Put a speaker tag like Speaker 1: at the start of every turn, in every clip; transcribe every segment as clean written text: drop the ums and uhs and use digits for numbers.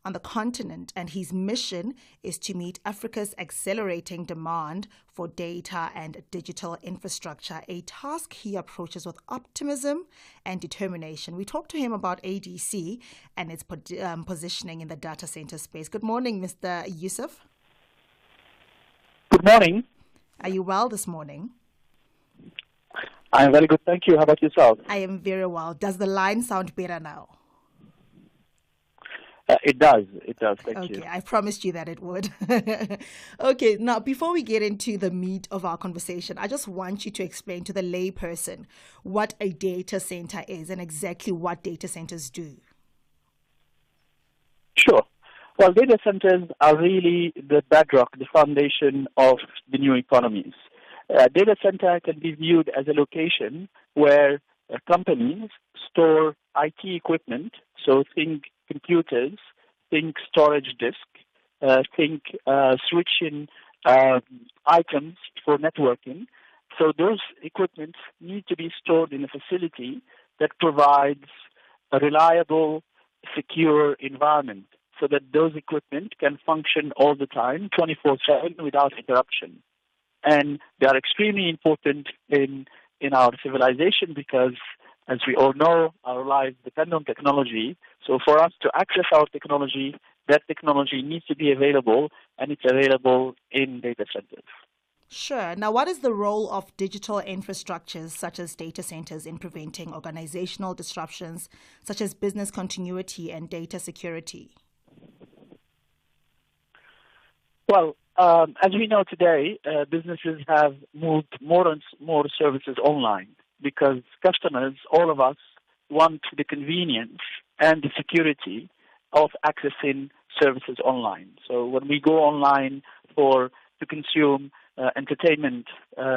Speaker 1: on the continent, and his mission is to meet Africa's accelerating demand for data and digital infrastructure, a task he approaches with optimism and determination. We talked to him about ADC and its positioning in the data center space. Good morning, Mr. Youssefi.
Speaker 2: Good morning.
Speaker 1: Are you well this morning?
Speaker 2: I am very good, thank you. How about yourself?
Speaker 1: I am very well. Does the line sound better now?
Speaker 2: It does. Thank you.
Speaker 1: Okay, I promised you that it would. Okay, now before we get into the meat of our conversation, I just want you to explain to the layperson what a data center is and exactly what data centers do.
Speaker 2: Sure. Well, data centers are really the bedrock, the foundation of the new economies. Data center can be viewed as a location where companies store IT equipment, so think computers, think storage disk, think switching items for networking. So those equipment need to be stored in a facility that provides a reliable, secure environment so that those equipment can function all the time, 24/7, without interruption. And they are extremely important in our civilization because, as we all know, our lives depend on technology. So for us to access our technology, that technology needs to be available, and it's available in data centers.
Speaker 1: Sure. Now, what is the role of digital infrastructures such as data centers in preventing organizational disruptions, such as business continuity and data security?
Speaker 2: Well, as we know today, businesses have moved more and more services online because customers, all of us, want the convenience and the security of accessing services online. So when we go online to consume entertainment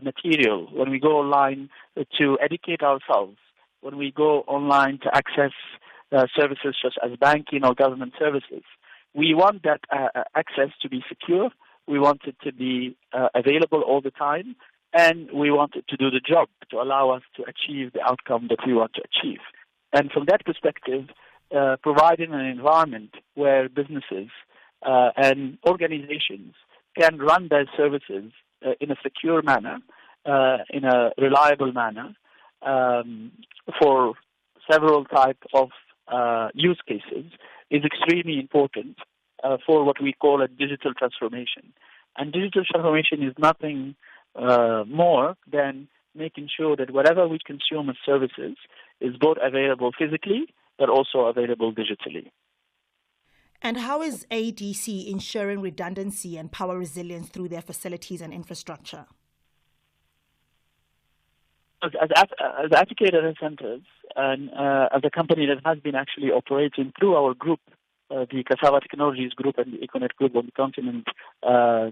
Speaker 2: material, when we go online to educate ourselves, when we go online to access services such as banking or government services, we want that access to be secure, we want it to be available all the time, and we want it to do the job to allow us to achieve the outcome that we want to achieve. And from that perspective, providing an environment where businesses and organizations can run their services in a secure manner, in a reliable manner, for several types of use cases is extremely important for what we call a digital transformation. And digital transformation is nothing more than making sure that whatever we consume as services is both available physically but also available digitally.
Speaker 1: And how is ADC ensuring redundancy and power resilience through their facilities and infrastructure?
Speaker 2: As Adil Data Centers, and as a company that has been actually operating through our group, the Cassava Technologies Group and the Econet Group on the continent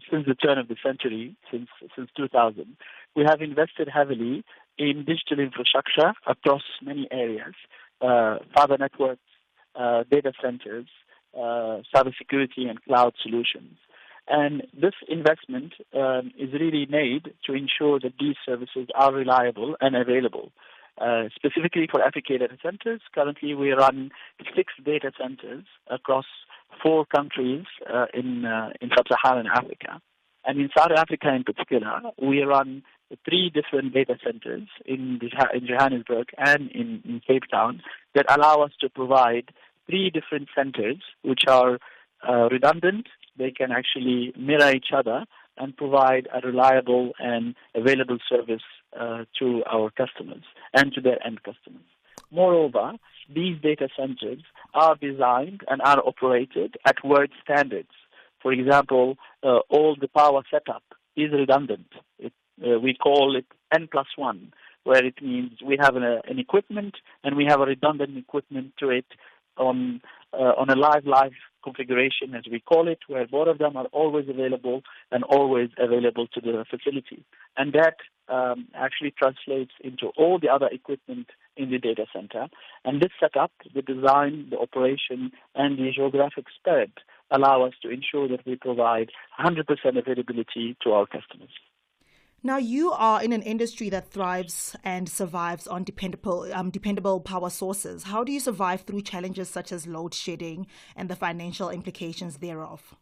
Speaker 2: since the turn of the century, since 2000, we have invested heavily in digital infrastructure across many areas, fiber networks, data centers, cybersecurity and cloud solutions. And this investment is really made to ensure that these services are reliable and available. Specifically for Africa data centers, currently we run 6 data centers across 4 countries in sub-Saharan Africa. And in South Africa in particular, we run 3 different data centers in Johannesburg and in Cape Town that allow us to provide 3 different centers which are redundant. They can actually mirror each other and provide a reliable and available service to our customers and to their end customers. Moreover, these data centers are designed and are operated at world standards. For example, all the power setup is redundant. We call it N+1, where it means we have an equipment and we have a redundant equipment to it on a live configuration, as we call it, where both of them are always available and always available to the facility. And that actually translates into all the other equipment in the data center. And this setup, the design, the operation, and the geographic spread allow us to ensure that we provide 100% availability to our customers.
Speaker 1: Now, you are in an industry that thrives and survives on dependable power sources. How do you survive through challenges such as load shedding and the financial implications thereof?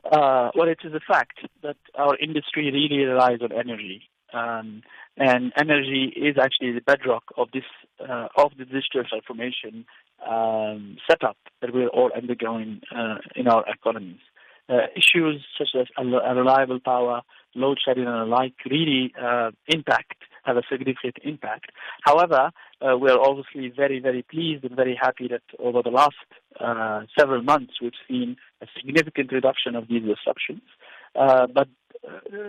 Speaker 2: Well, it is a fact that our industry really relies on energy, and energy is actually the bedrock of the digital transformation setup that we're all undergoing in our economies. Issues such as unreliable power, load shedding, and the like really have a significant impact. However, we are obviously very, very pleased and very happy that over the last several months we've seen a significant reduction of these disruptions. But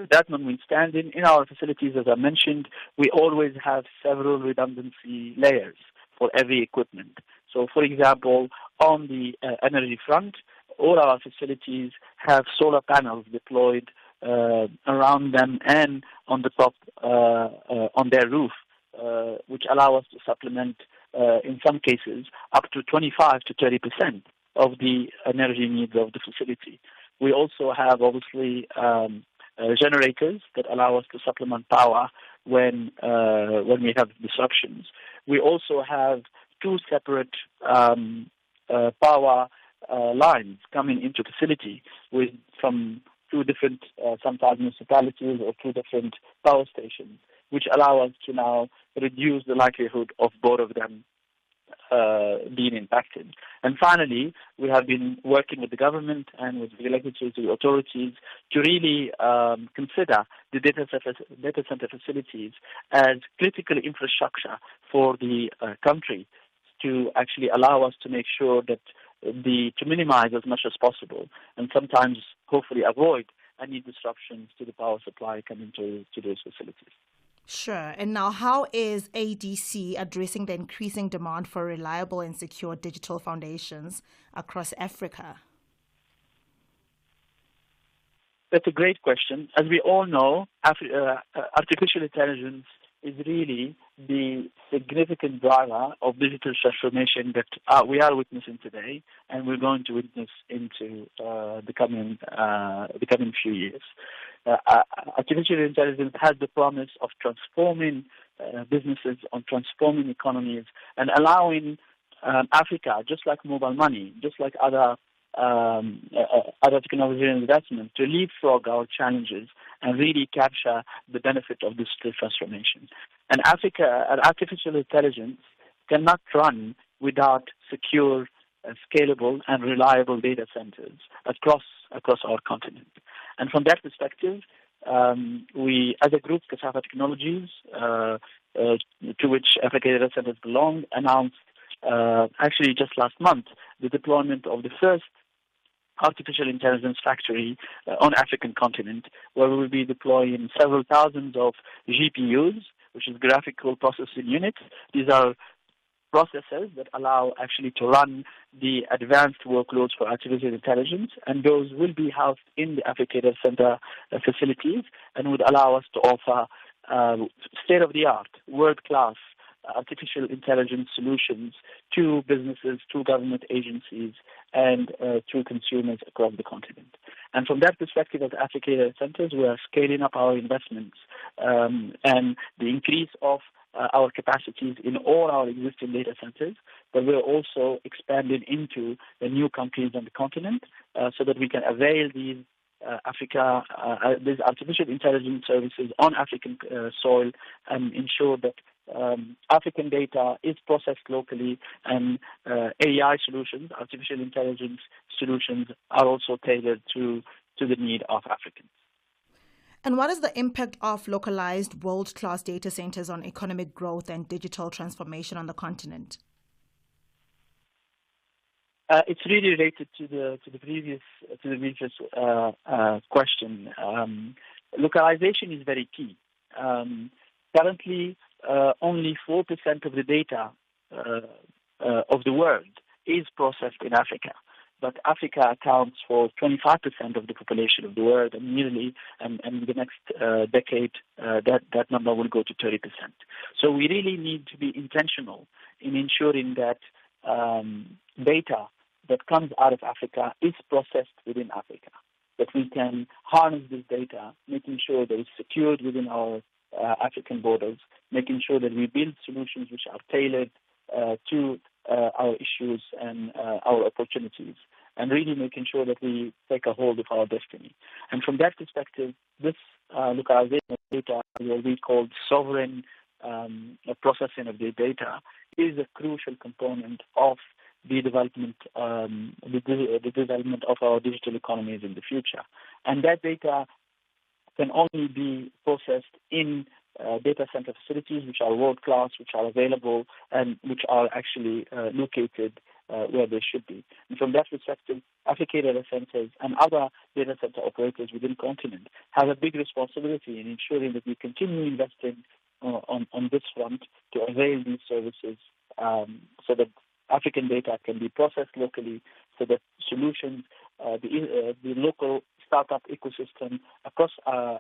Speaker 2: that notwithstanding, in our facilities, as I mentioned, we always have several redundancy layers for every equipment. So, for example, on the energy front, all our facilities have solar panels deployed around them and on the top on their roof, which allow us to supplement, in some cases, up to 25 to 30% of the energy needs of the facility. We also have, obviously, generators that allow us to supplement power when we have disruptions. We also have two separate power lines coming into the facility from two different, sometimes municipalities or two different power stations, which allow us to now reduce the likelihood of both of them being impacted. And finally, we have been working with the government and with the regulatory authorities to really consider the data center facilities as critical infrastructure for the country, to actually allow us to make sure that to minimize as much as possible and sometimes hopefully avoid any disruptions to the power supply coming to those facilities.
Speaker 1: Sure. And now, how is ADC addressing the increasing demand for reliable and secure digital foundations across Africa?
Speaker 2: That's a great question. As we all know, artificial intelligence is really the significant driver of digital transformation that we are witnessing today, and we're going to witness into the coming few years. Artificial intelligence has the promise of transforming businesses, on transforming economies, and allowing Africa, just like mobile money, just like other technology investments, to leapfrog our challenges and really capture the benefit of digital transformation. And artificial intelligence cannot run without secure, scalable, and reliable data centers across our continent. And from that perspective, we, as a group, Cassava Technologies, to which Africa Data Centers belong, announced actually just last month the deployment of the first artificial intelligence factory on African continent, where we will be deploying several thousands of GPUs, which is graphical processing units. These are processors that allow actually to run the advanced workloads for artificial intelligence, and those will be housed in the Africa Data Center facilities and would allow us to offer state-of-the-art, world-class artificial intelligence solutions to businesses, to government agencies, and to consumers across the continent. And from that perspective, as Africa Data Centers, we are scaling up our investments and the increase of our capacities in all our existing data centers, but we're also expanding into the new countries on the continent so that we can avail these artificial intelligence services on African soil and ensure that African data is processed locally, and AI solutions, artificial intelligence solutions, are also tailored to the need of Africans.
Speaker 1: And what is the impact of localized world-class data centers on economic growth and digital transformation on the continent?
Speaker 2: It's really related to the previous question. Localization is very key. Currently, only 4% of the data of the world is processed in Africa, but Africa accounts for 25% of the population of the world, and in the next decade, that number will go to 30%. So we really need to be intentional in ensuring that data that comes out of Africa is processed within Africa. that we can harness this data, making sure that it's secured within our African borders, making sure that we build solutions which are tailored to our issues and our opportunities, and really making sure that we take a hold of our destiny. And from that perspective, this localization of data, what we call sovereign processing of the data, is a crucial component of the development, the development of our digital economies in the future. And that data can only be processed in data center facilities which are world-class, which are available, and which are actually located where they should be. And from that perspective, Africa data centers and other data center operators within the continent have a big responsibility in ensuring that we continue investing on this front to avail these services so that African data can be processed locally, so that solutions, the local startup ecosystem across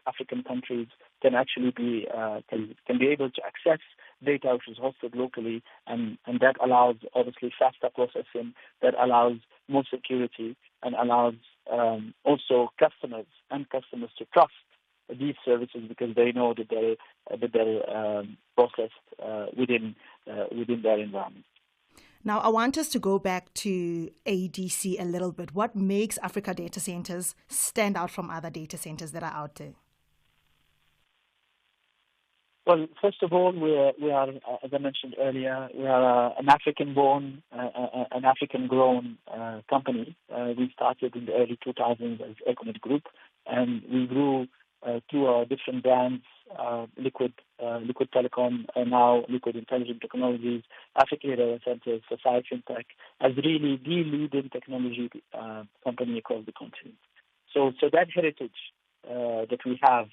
Speaker 2: African countries can actually be can be able to access data which is hosted locally, and that allows obviously faster processing, that allows more security, and allows also customers to trust these services because they know that they're processed within their environment.
Speaker 1: Now, I want us to go back to ADC a little bit. What makes Africa data centers stand out from other data centers that are out there?
Speaker 2: Well, first of all, we are, as I mentioned earlier, we are an African-born, an African-grown company. We started in the early 2000s as Econet Group, and we grew through our different brands, Liquid Telecom, and now Liquid Intelligent Technologies, Africa Data Centers, Society FinTech, as really the leading technology company across the continent. So that heritage that we have,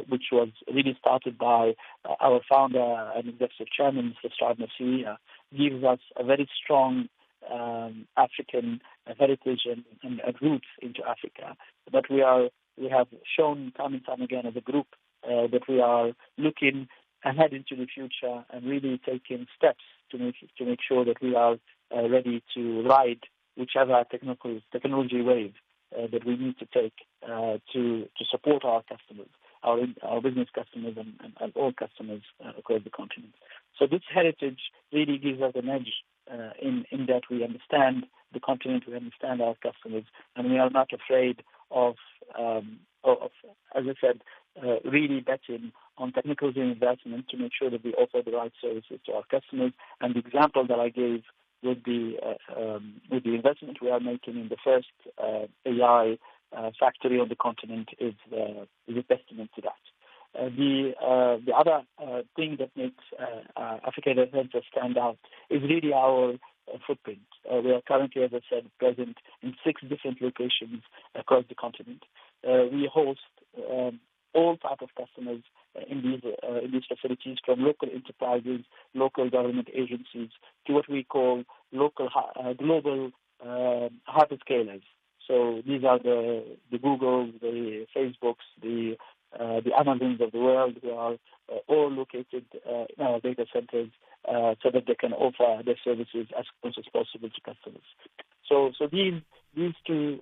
Speaker 2: which was really started by our founder and executive chairman, Mr. Saad Nasir, gives us a very strong African heritage and roots into Africa. But we have shown time and time again as a group that we are looking ahead into the future and really taking steps to make sure that we are ready to ride whichever technology wave that we need to take to support our customers, our business customers and all customers across the continent. So this heritage really gives us an edge in that we understand the continent, we understand our customers, and we are not afraid of as I said, really betting on technical investment to make sure that we offer the right services to our customers. And the example that I gave with the investment we are making in the first AI factory on the continent is a testament to that. The other thing that makes Africa Data Center stand out is really our footprint. We are currently, as I said, present in 6 different locations across the continent. We host all types of customers in these facilities, from local enterprises, local government agencies, to what we call local global hyperscalers. So these are the Googles, the Facebooks, the Amazons of the world, who are all located in our data centers so that they can offer their services as close as possible to customers. So these two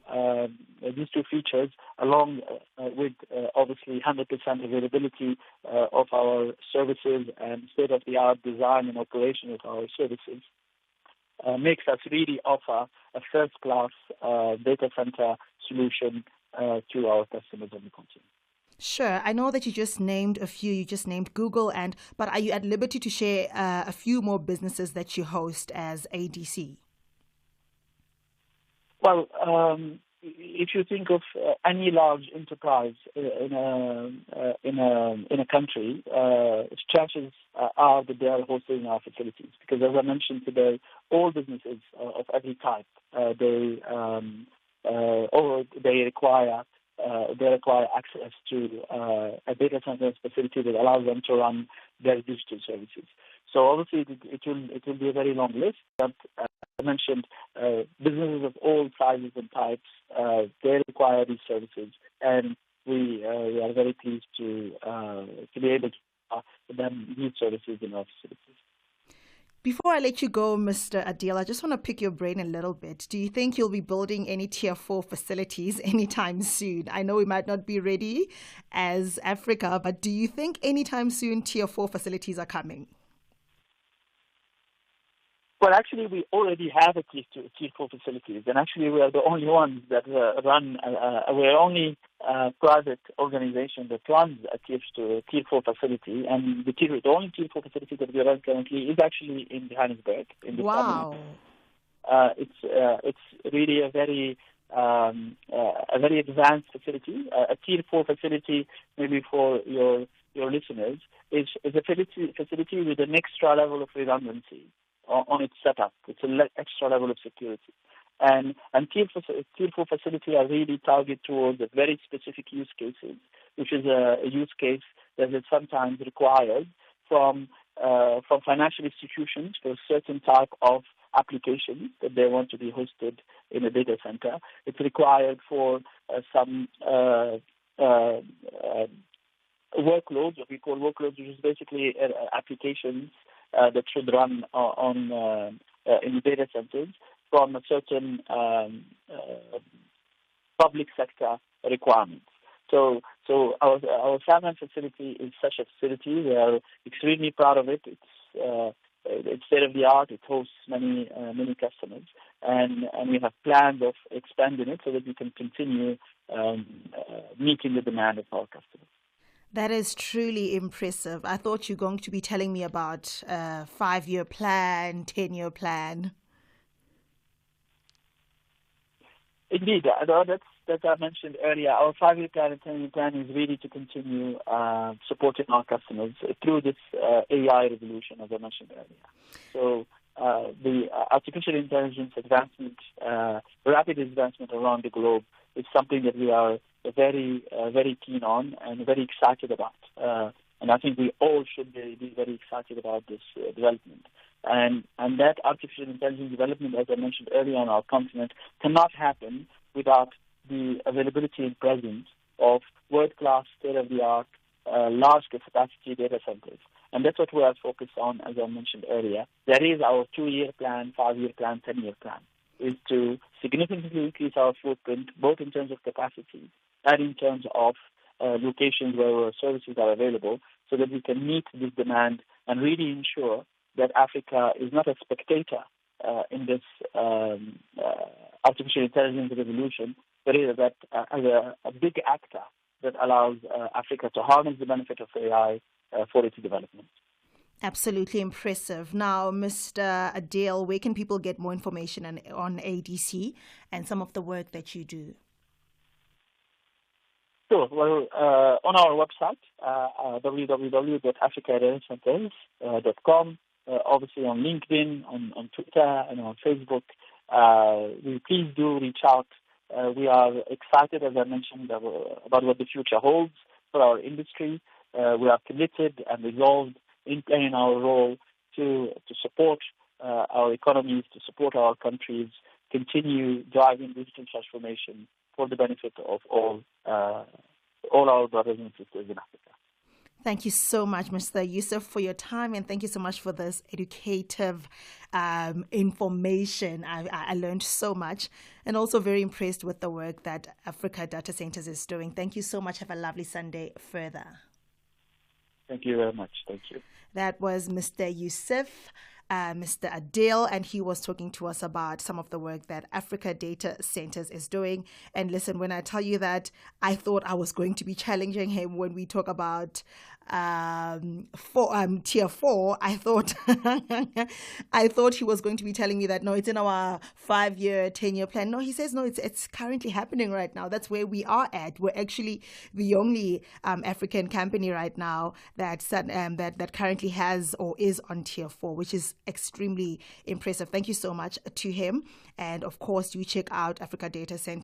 Speaker 2: features, along with obviously 100% availability of our services and state-of-the-art design and operation of our services, makes us really offer a first-class data center solution to our customers on the continent.
Speaker 1: Sure. I know that you just named a few. You just named Google, but are you at liberty to share a few more businesses that you host as ADC?
Speaker 2: Well, if you think of any large enterprise in a country, chances are that they are hosting our facilities. Because as I mentioned today, all businesses of every type they require access to a data center facility that allows them to run their digital services. So obviously it will be a very long list, but as I mentioned, businesses of all sizes and types, they require these services, and we are very pleased to be able to offer them these services in our facilities.
Speaker 1: Before I let you go, Mr. Adil, I just want to pick your brain a little bit. Do you think you'll be building any Tier 4 facilities anytime soon? I know we might not be ready as Africa, but do you think anytime soon Tier 4 facilities are coming?
Speaker 2: Well, actually, we already have a Tier 4 facilities, and actually we are the only ones that run, we're only private organization that runs a Tier 4 facility, and the only Tier 4 facility that we run currently is actually in Johannesburg, in the
Speaker 1: Wow.
Speaker 2: It's really a very advanced facility. A Tier 4 facility, maybe for your listeners, is a facility with an extra level of redundancy on its setup. It's an extra level of security. And Tier 4 facility are really targeted towards a very specific use cases, which is a use case that is sometimes required from financial institutions for a certain type of applications that they want to be hosted in a data center. It's required for some workloads, what we call workloads, which is basically applications that should run in data centers from a certain public sector requirements. So our Salman facility is such a facility. We are extremely proud of it. It's state of the art. It hosts many customers, and we have plans of expanding it so that we can continue meeting the demand of our customers.
Speaker 1: That is truly impressive. I thought you were going to be telling me about a 5-year plan, 10-year plan.
Speaker 2: Indeed, that I mentioned earlier. Our 5-year plan and 10-year plan is really to continue supporting our customers through this AI revolution, as I mentioned earlier. So the artificial intelligence advancement, rapid advancement around the globe is something that we are very keen on and very excited about. And I think we all should be very excited about this development. And that artificial intelligence development, as I mentioned earlier on our continent, cannot happen without the availability and presence of world-class, state-of-the-art, large capacity data centers. And that's what we are focused on, as I mentioned earlier. That is our 2-year plan, 5-year plan, 10-year plan, is to significantly increase our footprint, both in terms of capacity and in terms of locations where our services are available, so that we can meet this demand and really ensure that Africa is not a spectator in this artificial intelligence revolution, but is that as a big actor that allows Africa to harness the benefit of AI for its development.
Speaker 1: Absolutely impressive. Now, Mr. Adil, where can people get more information on ADC and some of the work that you do?
Speaker 2: Sure. Well, on our website, www.africadatacentres.com, obviously on LinkedIn, on Twitter, and on Facebook. Please do reach out. We are excited, as I mentioned, about what the future holds for our industry. We are committed and resolved in playing our role to support our economies, to support our countries, continue driving digital transformation for the benefit of all our brothers and sisters in Africa.
Speaker 1: Thank you so much, Mr. Youssefi, for your time, and thank you so much for this educative information. I learned so much, and also very impressed with the work that Africa Data Centers is doing. Thank you so much. Have a lovely Sunday further.
Speaker 2: Thank you very much. Thank you.
Speaker 1: That was Mr. Youssefi, Mr. Adil, and he was talking to us about some of the work that Africa Data Centers is doing. And listen, when I tell you that, I thought I was going to be challenging him when we talk about Tier 4. I thought he was going to be telling me that no, it's in our 5-year, 10-year plan. No, he says no, it's currently happening right now. That's where we are at. We're actually the only African company right now that currently has or is on Tier 4, which is extremely impressive. Thank you so much to him, and of course, do check out Africa Data Center.